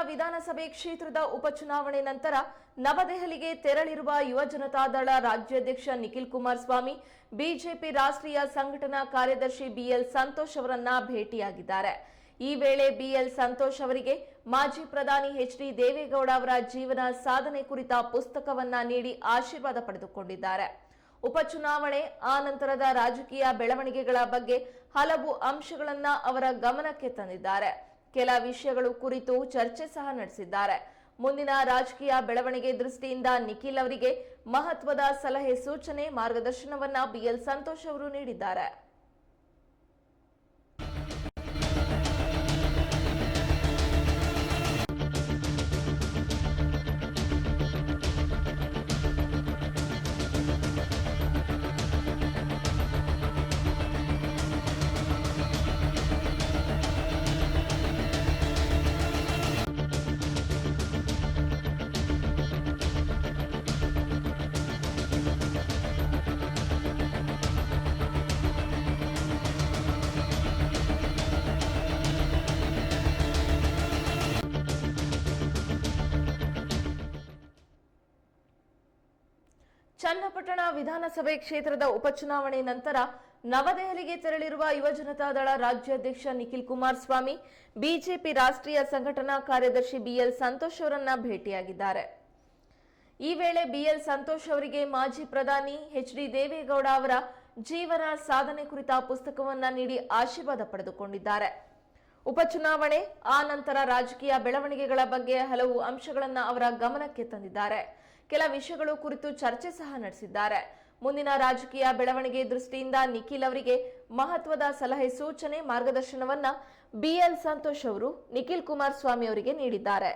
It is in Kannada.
ವಿಧಾನಸಭೆ ಕ್ಷೇತ್ರದ ಉಪಚುನಾವಣೆ ನಂತರ ನವದೆಹಲಿಗೆ ತೆರಳಿರುವ ಯುವ ಜನತಾದಳ ರಾಜ್ಯಾಧ್ಯಕ್ಷ ನಿಖಿಲ್ ಕುಮಾರಸ್ವಾಮಿ ಬಿಜೆಪಿ ರಾಷ್ಟ್ರೀಯ ಸಂಘಟನಾ ಕಾರ್ಯದರ್ಶಿ ಬಿಎಲ್ ಸಂತೋಷ್ ಅವರನ್ನ ಭೇಟಿಯಾಗಿದ್ದಾರೆ. ಈ ವೇಳೆ ಬಿಎಲ್ ಸಂತೋಷ್ ಅವರಿಗೆ ಮಾಜಿ ಪ್ರಧಾನಿ ಎಚ್.ಡಿ. ದೇವೇಗೌಡ ಅವರ ಜೀವನ ಸಾಧನೆ ಕುರಿತ ಪುಸ್ತಕವನ್ನ ನೀಡಿ ಆಶೀರ್ವಾದ ಪಡೆದುಕೊಂಡಿದ್ದಾರೆ. ಉಪಚುನಾವಣೆ ಆ ನಂತರದ ರಾಜಕೀಯ ಬೆಳವಣಿಗೆಗಳ ಬಗ್ಗೆ ಹಲವು ಅಂಶಗಳನ್ನ ಅವರ ಗಮನಕ್ಕೆ ತಂದಿದ್ದಾರೆ. ಕೆಲ ವಿಷಯಗಳು ಕುರಿತು ಚರ್ಚೆ ಸಹ ನಡೆಸಿದ್ದಾರೆ. ಮುಂದಿನ ರಾಜಕೀಯ ಬೆಳವಣಿಗೆ ದೃಷ್ಟಿಯಿಂದ ನಿಖಿಲ್ ಅವರಿಗೆ ಮಹತ್ವದ ಸಲಹೆ ಸೂಚನೆ ಮಾರ್ಗದರ್ಶನವನ್ನ ಬಿಎಲ್ ಸಂತೋಷ್ ಅವರು ನೀಡಿದ್ದಾರೆ. ಚನ್ನಪಟ್ಟಣ ವಿಧಾನಸಭೆ ಕ್ಷೇತ್ರದ ಉಪಚುನಾವಣೆ ನಂತರ ನವದೆಹಲಿಗೆ ತೆರಳಿರುವ ಯುವ ಜನತಾದಳ ರಾಜ್ಯಾಧ್ಯಕ್ಷ ನಿಖಿಲ್ ಕುಮಾರಸ್ವಾಮಿ ಬಿಜೆಪಿ ರಾಷ್ಟ್ರೀಯ ಸಂಘಟನಾ ಕಾರ್ಯದರ್ಶಿ ಬಿಎಲ್ ಸಂತೋಷ್ ಅವರನ್ನ ಭೇಟಿಯಾಗಿದ್ದಾರೆ. ಈ ವೇಳೆ ಬಿಎಲ್ ಸಂತೋಷ್ ಅವರಿಗೆ ಮಾಜಿ ಪ್ರಧಾನಿ ಎಚ್.ಡಿ. ದೇವೇಗೌಡ ಅವರ ಜೀವನ ಸಾಧನೆ ಕುರಿತ ಪುಸ್ತಕವನ್ನ ನೀಡಿ ಆಶೀರ್ವಾದ ಪಡೆದುಕೊಂಡಿದ್ದಾರೆ. ಉಪಚುನಾವಣೆ ಆ ನಂತರ ರಾಜಕೀಯ ಬೆಳವಣಿಗೆಗಳ ಬಗ್ಗೆ ಹಲವು ಅಂಶಗಳನ್ನ ಅವರ ಗಮನಕ್ಕೆ ತಂದಿದ್ದಾರೆ. ಕೆಲ ವಿಷಯಗಳು ಕುರಿತು ಚರ್ಚೆ ಸಹ ನಡೆಸಿದ್ದಾರೆ. ಮುಂದಿನ ರಾಜಕೀಯ ಬೆಳವಣಿಗೆ ದೃಷ್ಟಿಯಿಂದ ನಿಖಿಲ್ ಅವರಿಗೆ ಮಹತ್ವದ ಸಲಹೆ ಸೂಚನೆ ಮಾರ್ಗದರ್ಶನವನ್ನ ಬಿಎಲ್ ಸಂತೋಷ್ ಅವರು ನಿಖಿಲ್ ಕುಮಾರಸ್ವಾಮಿ ಅವರಿಗೆ ನೀಡಿದ್ದಾರೆ.